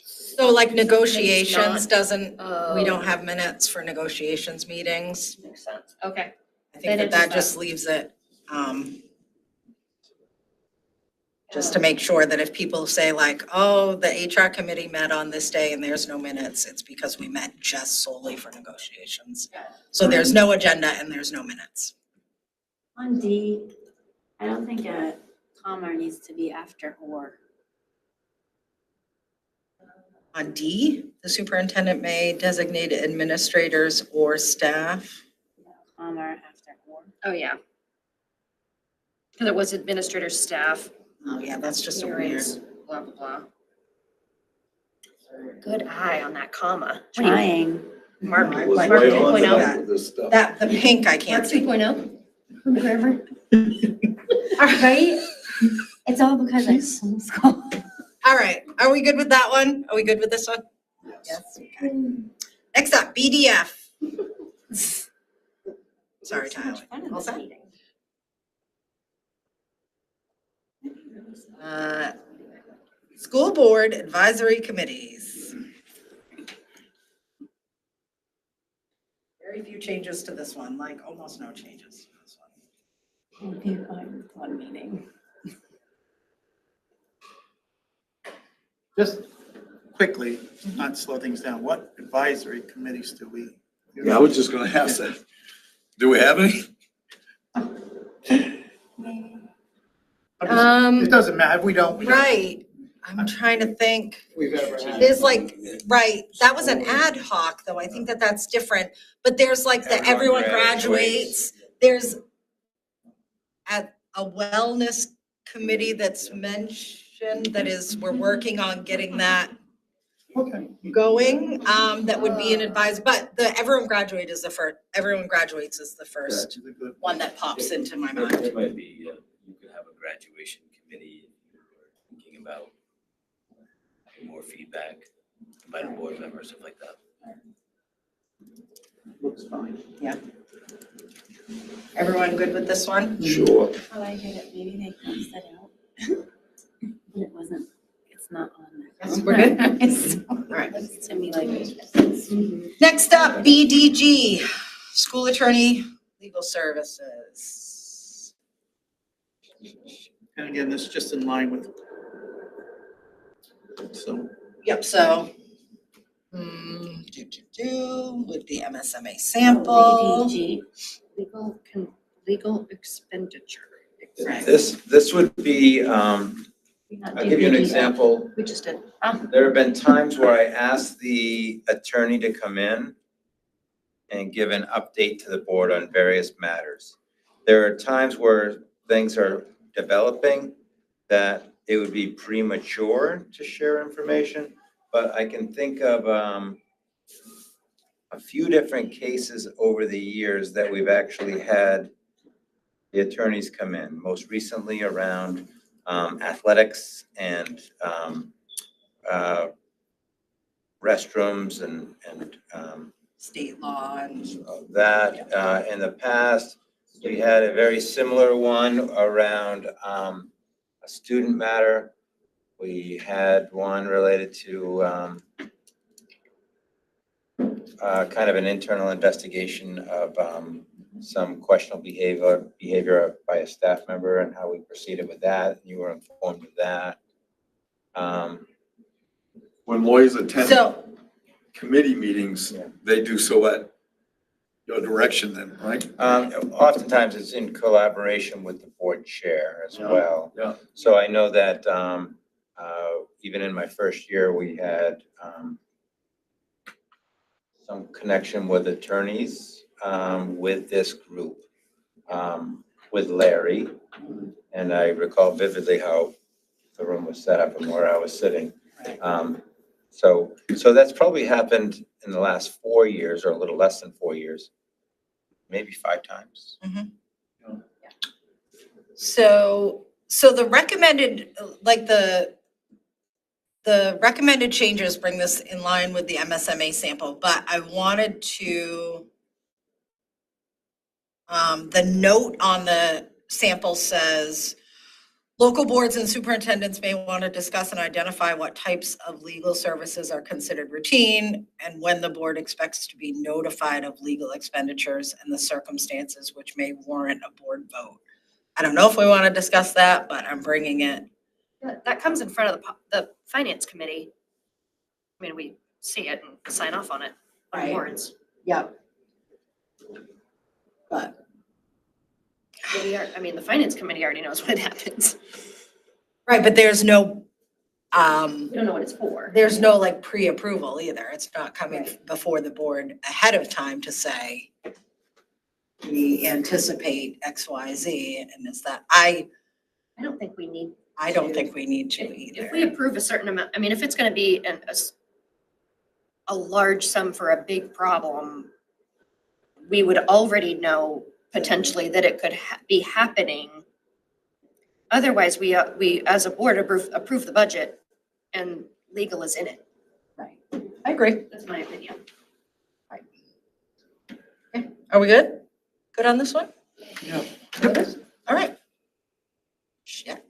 So like negotiations not- doesn't, we don't Oh. have minutes for negotiations meetings. Makes sense, okay. I Then think it that that just- just leaves it, just to make sure that if people say like, oh, the HR committee met on this day and there's no minutes, it's because we met just solely for negotiations. So there's no agenda and there's no minutes. On D, I don't think a comma needs to be after or. On D, the superintendent may designate administrators or staff. Comma after or. Oh, yeah. Because it was administrator, staff, Oh, yeah, that's just a weird. parents, blah, blah, blah. Good eye on that comma. What do you- Trying. Mark, I was Mark right on 2.0? tonight with this stuff. That, the pink I Mark can't see. 2.0? From the grammar. Right? It's all because I homeschool. All right, are we good with that one? Are we good with this one? Yes. Okay. Next up, BDF. Sorry, Tyler. All set? School board advisory committees. Very few changes to this one, like almost no changes to this one. It'd be one meeting. Just quickly, not slow things down, what advisory committees do we? Yeah, I was just gonna ask that. Do we have any? It doesn't matter, we don't. Right, I'm trying to think. We've ever had. There's like, right, that was an ad hoc, though, I think that that's different, but there's like the everyone graduates, there's a wellness committee that's mentioned, that is, we're working on getting that Okay. going, that would be an advice, but the everyone graduates is the first That's a good- one that pops into my It mind. might be, you could have a graduation committee if you were thinking about having more feedback, inviting board members, stuff like that. Looks fine. Everyone good with this one? Sure. Oh, I get it, maybe they crossed it out. But it wasn't, it's not on there. Yes, we're good? It's All right. to me like. Next up, BDG, school attorney, legal services. And again, this is just in line with. So, Yep, so, with the MSMA sample. BDG. Legal expenditure. Right. This would be, I'll give you an BDG. example. We just did. There have been times where I asked the attorney to come in and give an update to the board on various matters. There are times where things are developing that it would be premature to share information, but I can think of a few different cases over the years that we've actually had the attorneys come in, most recently around athletics and restrooms and State law and. that. In the past, we had a very similar one around a student matter. We had one related to kind of an internal investigation of some questionable behavior by a staff member and how we proceeded with that. You were informed of that. when lawyers attend So, committee meetings, Yeah. they do so at your direction then, right? Oftentimes it's in collaboration with the board chair as Yeah. well. Yeah. So I know that even in my first year, we had some connection with attorneys with this group, with Larry. And I recall vividly how the room was set up and where I was sitting. So that's probably happened in the last 4 years or a little less than 4 years, maybe 5 times. so the recommended, like the recommended changes bring this in line with the MSMA sample, but I wanted to, the note on the sample says, local boards and superintendents may want to discuss and identify what types of legal services are considered routine and when the board expects to be notified of legal expenditures and the circumstances which may warrant a board vote. I don't know if we want to discuss that, but I'm bringing it. That comes in front of the finance committee. I mean, we see it and sign off on it on Right. warrants. Yep. But, The finance committee already knows when it happens. right, but there's no, We don't know what it's for. there's no like pre-approval either. It's not coming before the board ahead of time to say, we anticipate X, Y, Z, and is that, I don't think we need. don't think we need to If we either. approve a certain amount, I mean, if it's gonna be a large sum for a big problem, we would already know potentially that it could be happening. Otherwise, we as a board approve the budget and legal is in it. Right. I agree. That's my opinion. Are we good? Good on this one? Yeah. All right. Check.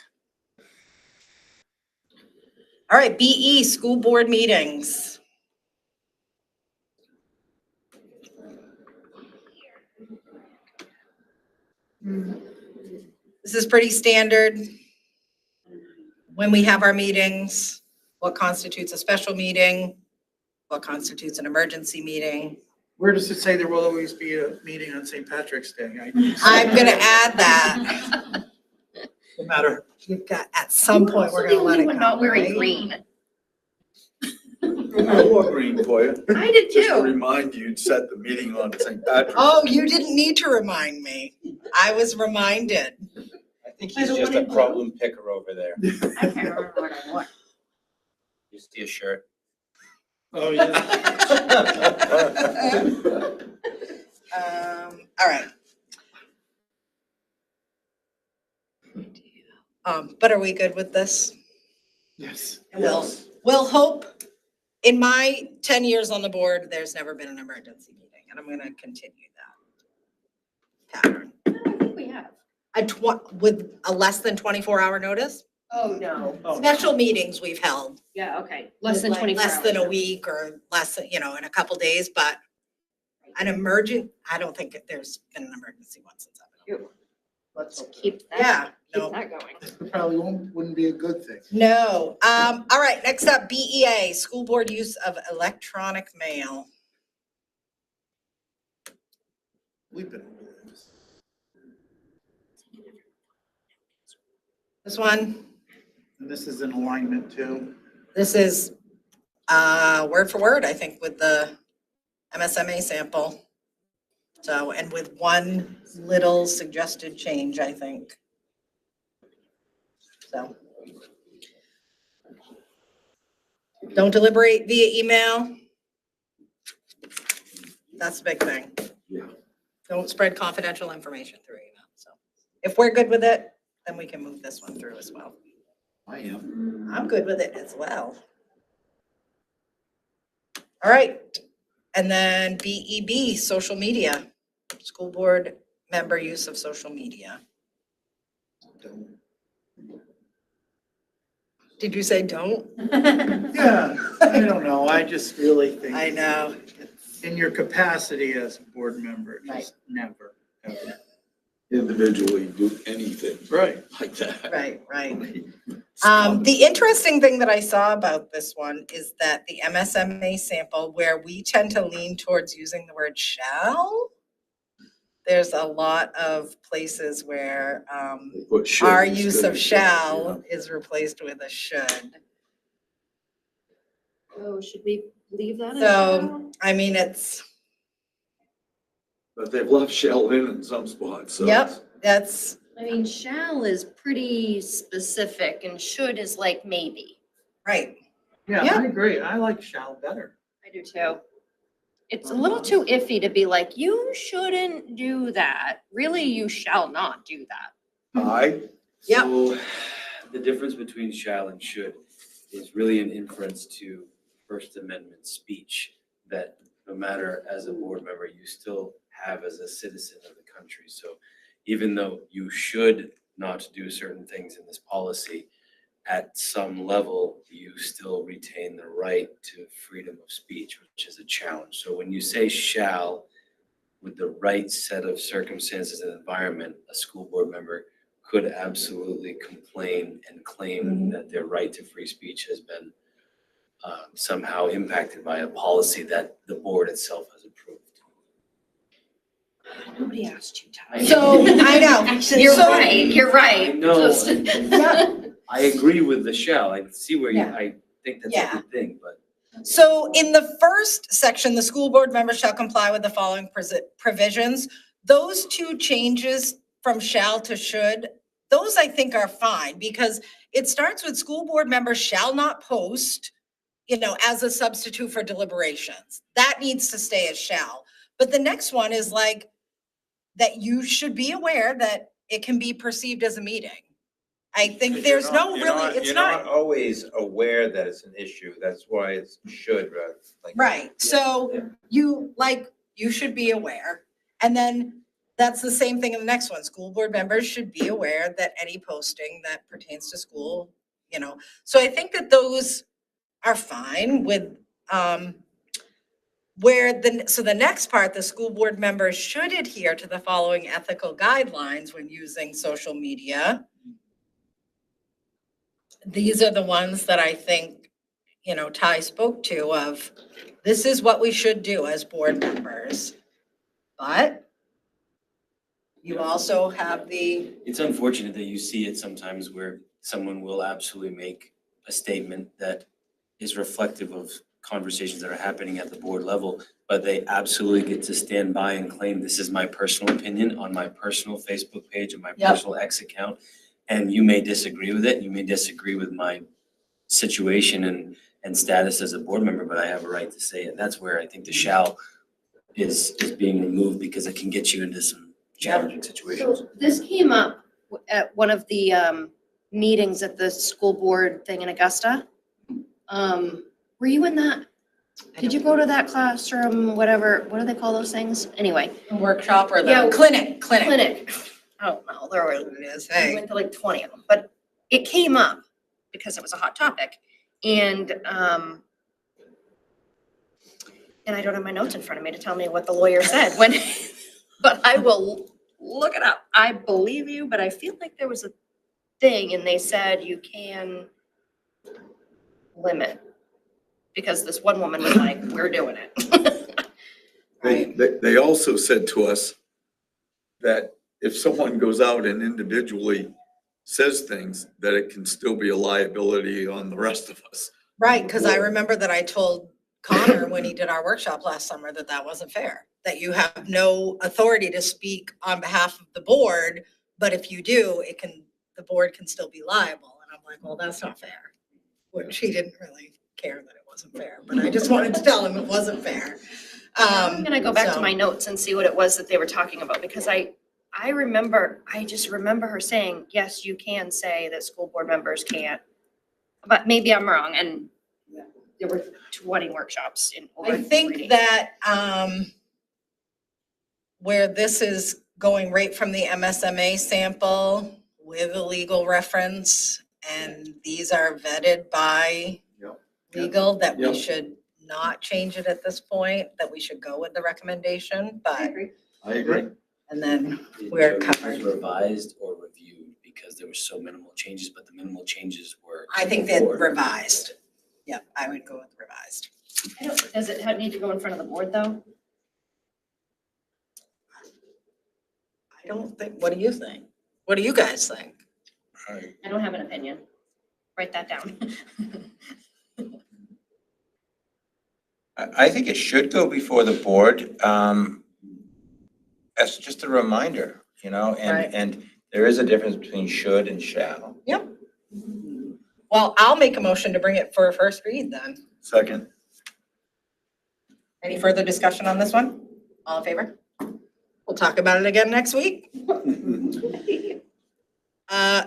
All right, BE, school board meetings. This is pretty standard. When we have our meetings, what constitutes a special meeting? What constitutes an emergency meeting? Where does it say there will always be a meeting on St. Patrick's Day? I'm gonna add that. No matter. You've got, at some point, we're gonna let it go, Not wearing right? green. I wore green for you. I did Just to too. remind you, you'd set the meeting on St. Patrick's. Oh, you didn't need to remind me. I was reminded. I think he's just a problem picker over there. I can't remember what I wore. You see a shirt? Oh, yeah. All right. But are we good with this? Yes. We'll hope, in my 10 years on the board, there's never been an emergency meeting, and I'm gonna continue that pattern. I don't think we have. With a less than 24-hour notice? Oh, no. Oh. Special meetings we've held. Yeah, okay. Less with than like 24 hours. Less than a week or less, than, in a couple days, but an emergent, I don't think there's been an emergency one since I've been on. Phew. Let's keep that, Yeah, keep no, that going. Probably wouldn't be a good thing. no. All right, next up, BEA, school board use of electronic mail. We've been over this. This one, And this is in alignment too. this is word for word, I think, with the MSMA sample. So, and with one little suggested change, I think. So. Don't deliberate via email. That's a big thing. Yeah. Don't spread confidential information through email. So if we're good with it, then we can move this one through as well. I am. I'm good with it as well. All right, and then BEB, social media, school board member use of social media. Did you say don't? Yeah, I don't know. I just really think. I know. In your capacity as a board member, just never, ever. Individually do anything Right. like that. Right, right. The interesting thing that I saw about this one is that the MSMA sample, where we tend to lean towards using the word shall, there's a lot of places where They put should our instead use of should, shall is replaced with a should. Oh, should we leave that as So, shall? I mean, it's, But they've left shall in some spots, so. yep, that's, I mean, shall is pretty specific and should is like maybe. right. Yeah, Yeah. I agree. I like shall better. I do too. It's a little too iffy to be like, you shouldn't do that. Really, you shall not do that. Yep. So the difference between shall and should is really an inference to First Amendment speech that no matter as a board member, you still have as a citizen of the country. So even though you should not do certain things in this policy, at some level, you still retain the right to freedom of speech, which is a challenge. So when you say shall, with the right set of circumstances and environment, a school board member could absolutely complain and claim that their right to free speech has been somehow impacted by a policy that the board itself has approved. Nobody asked you, Ty. So, I know. You're So- right, you're right. I know. Just- Yeah. I agree with the shall. I see where you, Yeah. I think that's Yeah. a good thing, but So in the first section, the school board member shall comply with the following provisions. Those two changes from shall to should, those I think are fine because it starts with school board members shall not post, as a substitute for deliberations. That needs to stay as shall. But the next one is like that you should be aware that it can be perceived as a meeting. I think But there's you're no not- really, it's You're not. not always aware that it's an issue. That's why it's should rather. like- Right, so you should be aware. And then that's the same thing in the next one. School board members should be aware that any posting that pertains to school, So I think that those are fine with, so the next part, the school board members should adhere to the following ethical guidelines when using social media. These are the ones that I think, Ty spoke to of, this is what we should do as board members. But you also have the, it's unfortunate that you see it sometimes where someone will absolutely make a statement that is reflective of conversations that are happening at the board level, but they absolutely get to stand by and claim this is my personal opinion on my personal Facebook page and my Yep. personal X account. And you may disagree with it, you may disagree with my situation and status as a board member, but I have a right to say it. That's where I think the shall is being removed because it can get you into some challenging situations. So this came up at one of the meetings at the school board thing in Augusta. Were you in that? Did you go to that classroom, whatever, what do they call those things? Anyway, workshop or Yeah, the clinic. clinic. I don't know, there were, It is, we hey. went to like 20 of them, but it came up because it was a hot topic. And I don't have my notes in front of me to tell me what the lawyer said when, but I will look it up. I believe you, but I feel like there was a thing and they said you can limit. Because this one woman was like, we're doing it. They also said to us that if someone goes out and individually says things, that it can still be a liability on the rest of us. Right, because I remember that I told Connor when he did our workshop last summer that wasn't fair. That you have no authority to speak on behalf of the board, but if you do, the board can still be liable. And I'm like, well, that's not fair. Which he didn't really care that it wasn't fair, but I just wanted to tell him it wasn't fair. I'm gonna go back to so- my notes and see what it was that they were talking about, because I just remember her saying, yes, you can say that school board members can't. But maybe I'm wrong, and there were 20 workshops in over. I think 3 days. that, where this is going right from the MSMA sample with a legal reference, and these are vetted by Yep. legal, that we Yep. should not change it at this point, that we should go with the recommendation, I but, agree. I agree. and then It we're chose covered. Revised or reviewed, because there were so minimal changes, but the minimal changes were. I think that forward. revised. Yep, I would go with revised. Does it need to go in front of the board though? I don't think, what do you think? What do you guys think? I don't have an opinion. Write that down. I think it should go before the board. As just a reminder, you know, Right. and there is a difference between should and shall. Well, I'll make a motion to bring it for a first read then. Second. Any further discussion on this one? All in favor? We'll talk about it again next week.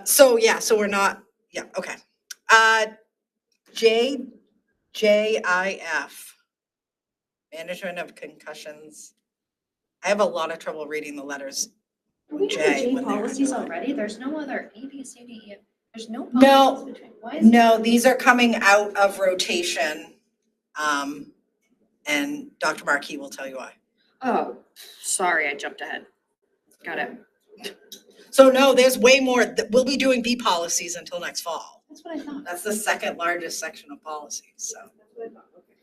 So we're not, yeah, okay. JIF, Management of Concussions. I have a lot of trouble reading the letters. We J have J when they're policies underlined. already. There's no other A, B, C, D, E. There's no No, policies between. Why is? No, these are coming out of rotation. And Dr. Markey will tell you why. Oh, sorry, I jumped ahead. Got it. So no, there's way more. We'll be doing B policies until next fall. That's what I thought. That's the second largest section of policies, so.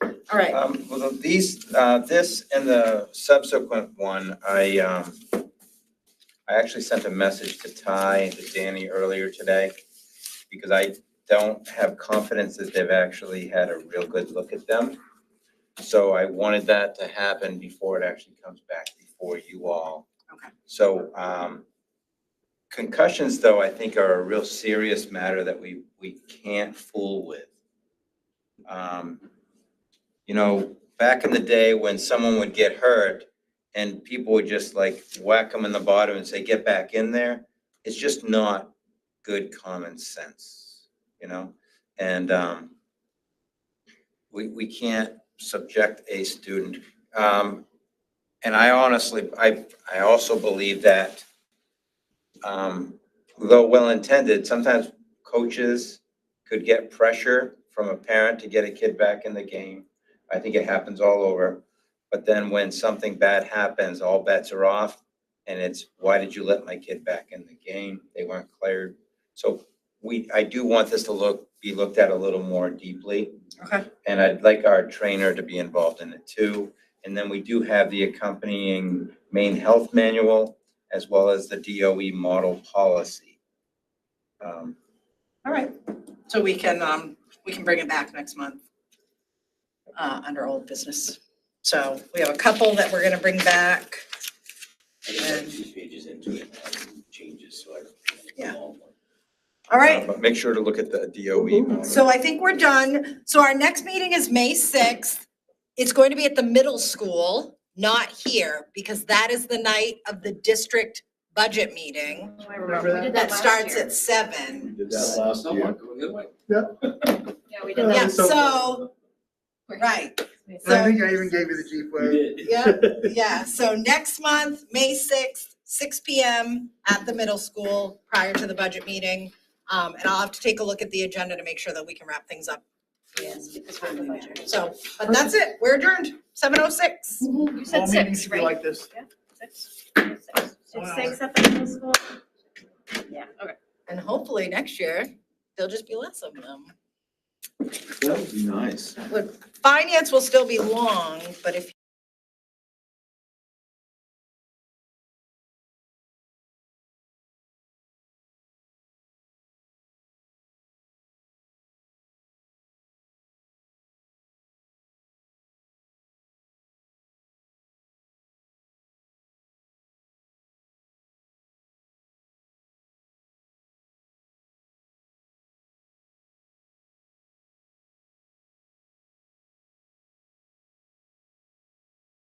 All right, Well, these, this and the subsequent one, I actually sent a message to Ty and to Danny earlier today because I don't have confidence that they've actually had a real good look at them. So I wanted that to happen before it actually comes back before you all. Okay. So, concussions though, I think are a real serious matter that we can't fool with. You know, back in the day when someone would get hurt and people would just like whack them in the bottom and say, get back in there, it's just not good common sense, you know? And we can't subject a student. And I honestly, I also believe that though well-intended, sometimes coaches could get pressure from a parent to get a kid back in the game. I think it happens all over. But then when something bad happens, all bets are off. And it's, why did you let my kid back in the game? They weren't cleared. So I do want this to be looked at a little more deeply. okay, And I'd like our trainer to be involved in it too. And then we do have the accompanying Maine Health Manual as well as the DOE model policy. all right. So we can bring it back next month under old business. So we have a couple that we're gonna bring back. I just have 2 pages into it, changes, so I. Yeah. All right. But make sure to look at the DOE model. So I think we're done. So our next meeting is May 6th. It's going to be at the middle school, not here, because that is the night of the district budget meeting Oh, I remember. We did that last starts year. at 7. Did that last year. Yeah, we did. Yeah, that. so, right. I So, think I even gave you the Jeep We word. did. yeah, so next month, May 6th, 6 PM at the middle school prior to the budget meeting. And I'll have to take a look at the agenda to make sure that we can wrap things up. Yes, because we're in the budget. So, but that's it. We're adjourned, 7:06. You All said meetings 6, should be right? like this. 6. Wow. 6 at the middle school? Yeah, okay. And hopefully next year, there'll just be less of them. That would be nice. Look, finance will still be long, but if